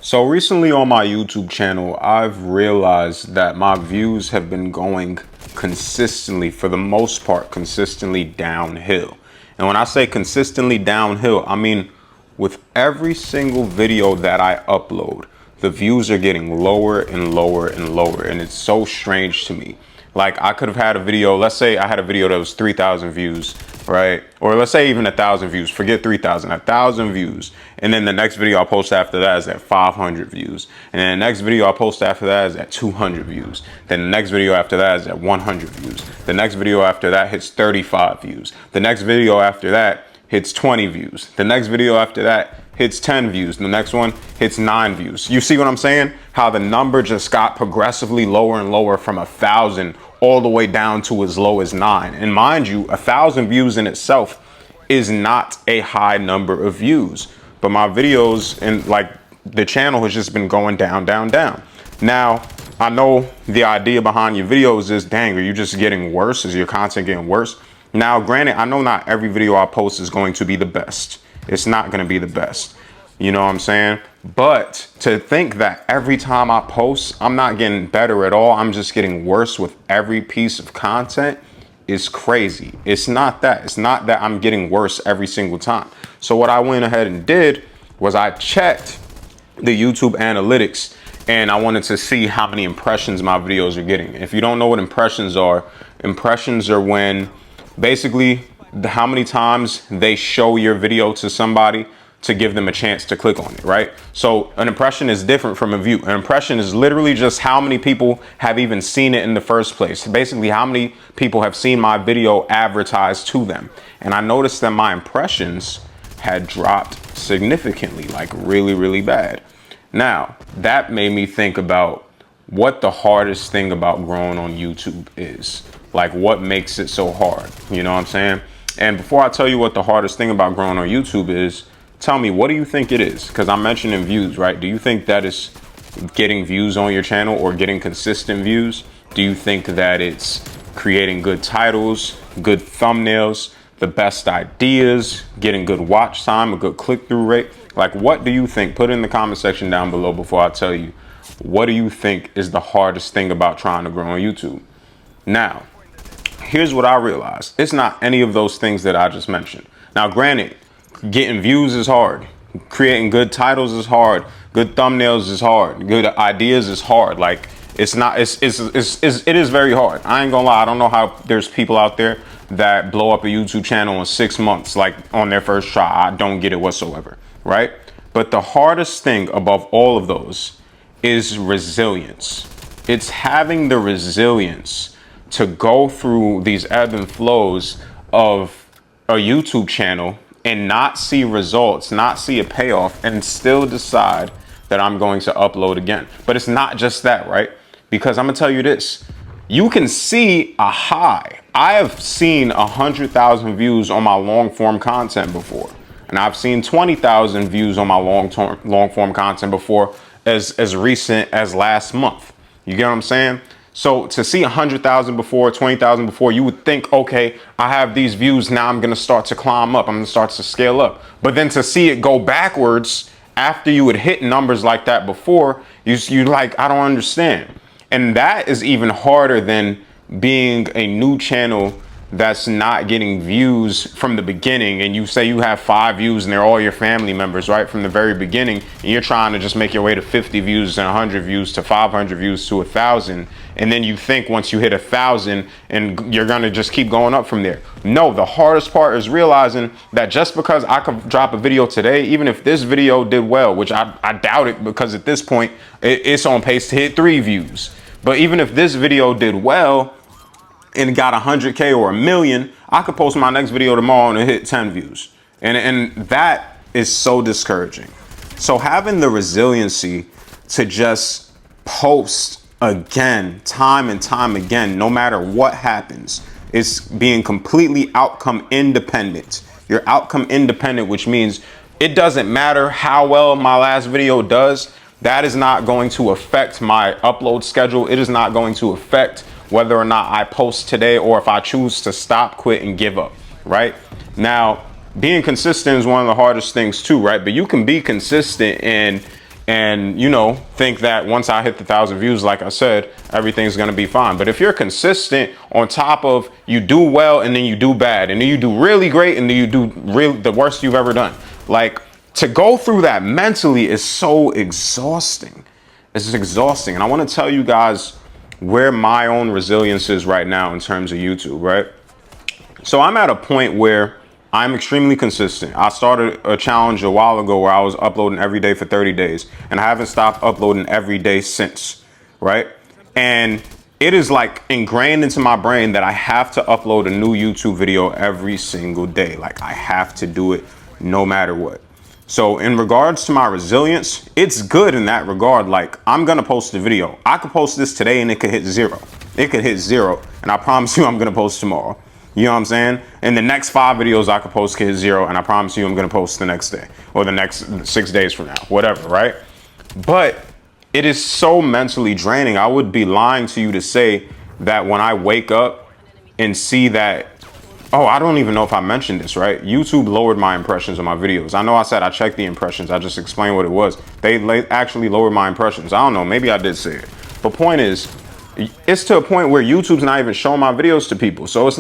So recently on my YouTube channel, I've realized that my views have been going consistently, for the most part, consistently downhill. And when I say consistently downhill, I mean with every single video that I upload, the views are getting lower and lower and lower. And it's so strange to me. Like, I could have had a video, let's say I had a video that was 3,000 views, right? Or let's say even 1,000 views, forget 3,000, 1,000 views. And then the next video I post after that is at 500 views. And then the next video I post after that is at 200 views. Then the next video after that is at 100 views. The next video after that hits 35 views. The next video after that hits 20 views. The next video after that hits 10 views. The next one hits 9 views. You see what I'm saying? How the number just got progressively lower and lower from 1,000 all the way down to as low as 9. And mind you, 1,000 views in itself is not a high number of views. But my videos and like the channel has just been going down, down, down. Now, I know the idea behind your videos is, dang, are you just getting worse? Is your content getting worse? Now, granted, I know not every video I post is going to be the best. It's not going to be the best. You know what I'm saying? But to think that every time I post, I'm not getting better at all, I'm just getting worse with every piece of content is crazy. It's not that. It's not that I'm getting worse every single time. So what I went ahead and did was I checked the YouTube analytics, and I wanted to see how many impressions my videos are getting. If you don't know what impressions are when basically how many times they show your video to somebody to give them a chance to click on it, right? So an impression is different from a view. An impression is literally just how many people have even seen it in the first place. Basically, how many people have seen my video advertised to them. And I noticed that my impressions had dropped significantly, like really, really bad. Now, that made me think about what the hardest thing about growing on YouTube is. Like, what makes it so hard? You know what I'm saying? And before I tell you what the hardest thing about growing on YouTube is, tell me, what do you think it is? Because I'm mentioning views, right? Do you think that is getting views on your channel or getting consistent views? Do you think that it's creating good titles, good thumbnails, the best ideas, getting good watch time, a good click-through rate? Like, what do you think? Put it in the comment section down below before I tell you. What do you think is the hardest thing about trying to grow on YouTube? Now, here's what I realized. It's not any of those things that I just mentioned. Now, granted, getting views is hard. Creating good titles is hard. Good thumbnails is hard. Good ideas is hard. Like, it is very hard. I ain't gonna lie. I don't know how there's people out there that blow up a YouTube channel in 6 months, like on their first try. I don't get it whatsoever, right? But the hardest thing above all of those is resilience. It's having the resilience to go through these ebb and flows of a YouTube channel and not see results, not see a payoff, and still decide that I'm going to upload again. But it's not just that, right? Because I'm gonna tell you this, you can see a high. I have seen 100,000 views on my long form content before. And I've seen 20,000 views on my long form content before, as recent as last month. You get what I'm saying? So to see 100,000 before, 20,000 before, you would think, okay, I have these views, now I'm gonna start to climb up, I'm gonna start to scale up. But then to see it go backwards after you had hit numbers like that before, you like, I don't understand. And that is even harder than being a new channel that's not getting views from the beginning, and you say you have 5 views and they're all your family members, right, from the very beginning, and you're trying to just make your way to 50 views and 100 views to 500 views to 1,000, and then you think once you hit 1,000 and you're gonna just keep going up from there. No, the hardest part is realizing that just because I could drop a video today, even if this video did well, which I doubt it, because at this point it's on pace to hit 3 views, but even if this video did well and got 100K or 1 million, I could post my next video tomorrow and hit 10 views. And that is so discouraging. So having the resiliency to just post again, time and time again, no matter what happens, is being completely outcome independent. You're outcome independent, which means it doesn't matter how well my last video does. That is not going to affect my upload schedule. It is not going to affect whether or not I post today or if I choose to stop, quit, and give up, right? Now, being consistent is one of the hardest things too, right? But you can be consistent and and, you know, think that once I hit the 1,000 views, like I said, everything's gonna be fine. But if you're consistent on top of you do well and then you do bad and then you do really great and then you do the worst you've ever done, like, to go through that mentally is so exhausting. It's exhausting. And I want to tell you guys where my own resilience is right now in terms of YouTube, right? So I'm at a point where I'm extremely consistent. I started a challenge a while ago where I was uploading every day for 30 days, and I haven't stopped uploading every day since, right? And it is like ingrained into my brain that I have to upload a new YouTube video every single day. Like, I have to do it no matter what. So in regards to my resilience, it's good in that regard. Like, I'm gonna post a video. I could post this today and it could hit zero. It could hit zero, and I promise you I'm gonna post tomorrow. You know what I'm saying? In the next 5 videos I could post could hit zero, and I promise you I'm gonna post the next day or the next 6 days from now, whatever, right? But it is so mentally draining. I would be lying to you to say that when I wake up and see that, oh, I don't even know if I mentioned this, right? YouTube lowered my impressions on my videos. I know I said I checked the impressions. I just explained what it was. They actually lowered my impressions. I don't know. Maybe I did say it. But point is, it's to a point where YouTube's not even showing my videos to people. So it's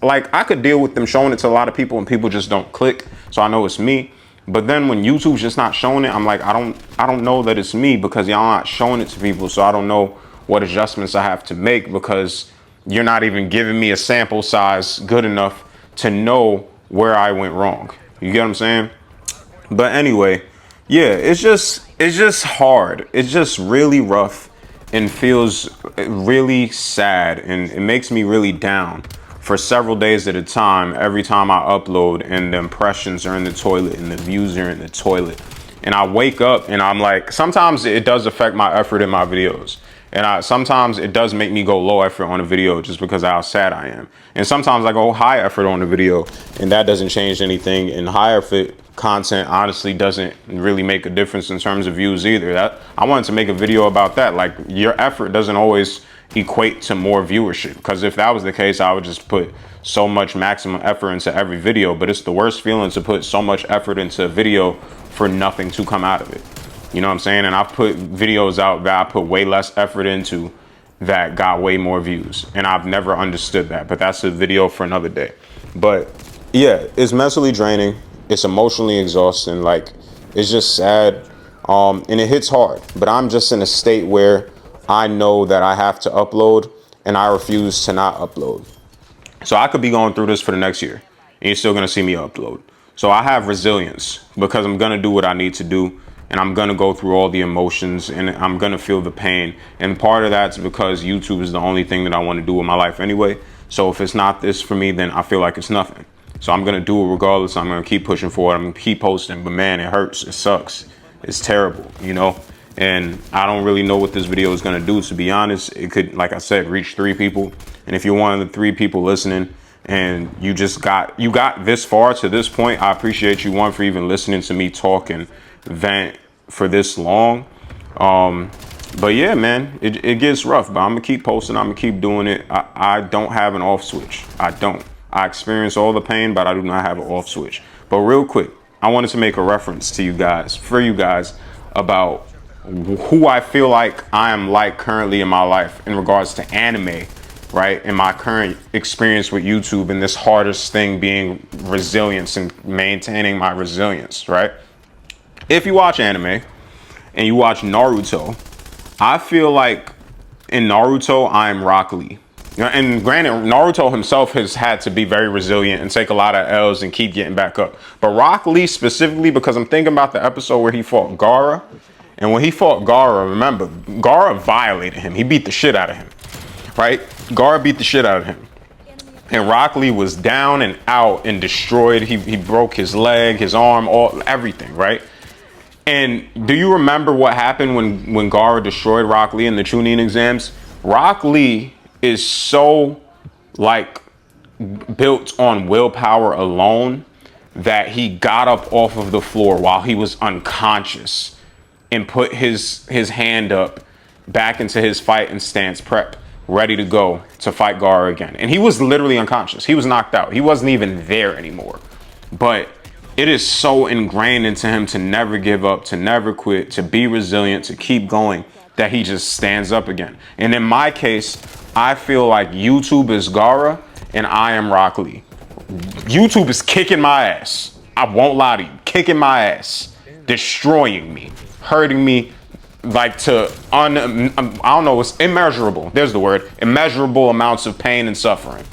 like I could deal with them showing it to a lot of people and people just don't click. So I know it's me. But then when YouTube's just not showing it, I'm like, I don't know that it's me because y'all not showing it to people. So I don't know what adjustments I have to make because you're not even giving me a sample size good enough to know where I went wrong. You get what I'm saying? But anyway, yeah, it's just hard. It's just really rough and feels really sad, and it makes me really down for several days at a time every time I upload and the impressions are in the toilet and the views are in the toilet. And I wake up and I'm like, sometimes it does affect my effort in my videos. And sometimes it does make me go low effort on a video just because of how sad I am. And sometimes I go high effort on a video and that doesn't change anything. And high effort content honestly doesn't really make a difference in terms of views either. I wanted to make a video about that. Like, your effort doesn't always equate to more viewership, because if that was the case, I would just put so much maximum effort into every video. But it's the worst feeling to put so much effort into a video for nothing to come out of it. You know what I'm saying? And I've put videos out that I put way less effort into that got way more views. And I've never understood that. But that's a video for another day. But yeah, it's mentally draining. It's emotionally exhausting. Like, it's just sad. And it hits hard. But I'm just in a state where I know that I have to upload and I refuse to not upload. So I could be going through this for the next year and you're still going to see me upload. So I have resilience because I'm going to do what I need to do. And I'm going to go through all the emotions and I'm going to feel the pain. And part of that's because YouTube is the only thing that I want to do in my life anyway. So if it's not this for me, then I feel like it's nothing. So I'm going to do it regardless. I'm going to keep pushing forward. I'm going to keep posting. But man, it hurts. It sucks. It's terrible, you know. And I don't really know what this video is going to do, to be honest. It could, like I said, reach 3 people. And if you're one of the 3 people listening and you got this far to this point, I appreciate you, one, for even listening to me talk and vent for this long. But yeah, man, it gets rough, but I'm gonna keep posting. I'm gonna keep doing it. I don't have an off switch. I don't. I experience all the pain, but I do not have an off switch. But real quick, I wanted to make a reference to you guys, about who I feel like I am like currently in my life in regards to anime, right? In my current experience with YouTube, and this hardest thing being resilience and maintaining my resilience, right? If you watch anime and you watch Naruto, I feel like in Naruto, I'm Rock Lee. And granted, Naruto himself has had to be very resilient and take a lot of L's and keep getting back up. But Rock Lee specifically, because I'm thinking about the episode where he fought Gaara. And when he fought Gaara, remember, Gaara violated him. He beat the shit out of him, right? Gaara beat the shit out of him. And Rock Lee was down and out and destroyed. He broke his leg, his arm, everything, right? And do you remember what happened when Gaara destroyed Rock Lee in the Chunin exams? Rock Lee is so, like, built on willpower alone that he got up off of the floor while he was unconscious and put his hand up back into his fight and stance prep, ready to go to fight Gaara again. And he was literally unconscious. He was knocked out. He wasn't even there anymore. But it is so ingrained into him to never give up, to never quit, to be resilient, to keep going, that he just stands up again. And in my case, I feel like YouTube is Gara and I am Rock Lee. YouTube is kicking my ass. I won't lie to you. Kicking my ass. Destroying me. Hurting me. Like I don't know, it's immeasurable. There's the word. Immeasurable amounts of pain and suffering.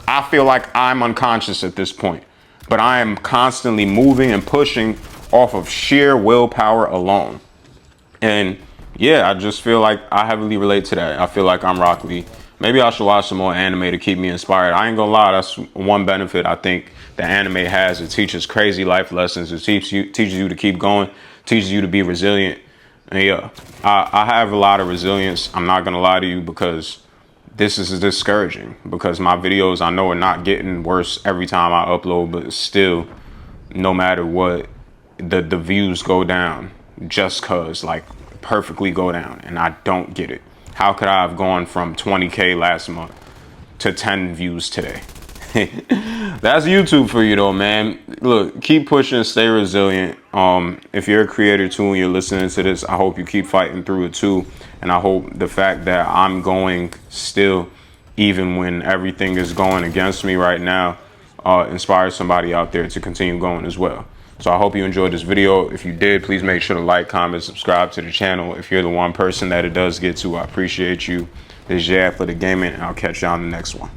I feel like I'm unconscious at this point. But I am constantly moving and pushing off of sheer willpower alone. And yeah, I just feel like I heavily relate to that. I feel like I'm Rock Lee. Maybe I should watch some more anime to keep me inspired. I ain't gonna lie, that's one benefit I think the anime has. It teaches crazy life lessons. It teaches you to keep going, teaches you to be resilient. And yeah, I have a lot of resilience. I'm not gonna lie to you, because this is discouraging, because my videos I know are not getting worse every time I upload, but still, no matter what, the views go down just cause, like, perfectly go down, and I don't get it. How could I have gone from 20K last month to 10 views today? That's YouTube for you though, man. Look, keep pushing, stay resilient. If you're a creator too and you're listening to this, I hope you keep fighting through it too. And I hope the fact that I'm going still, even when everything is going against me right now, inspires somebody out there to continue going as well. So I hope you enjoyed this video. If you did, please make sure to like, comment, subscribe to the channel. If you're the one person that it does get to, I appreciate you. This is J.A.G for the gaming, and I'll catch you on the next one.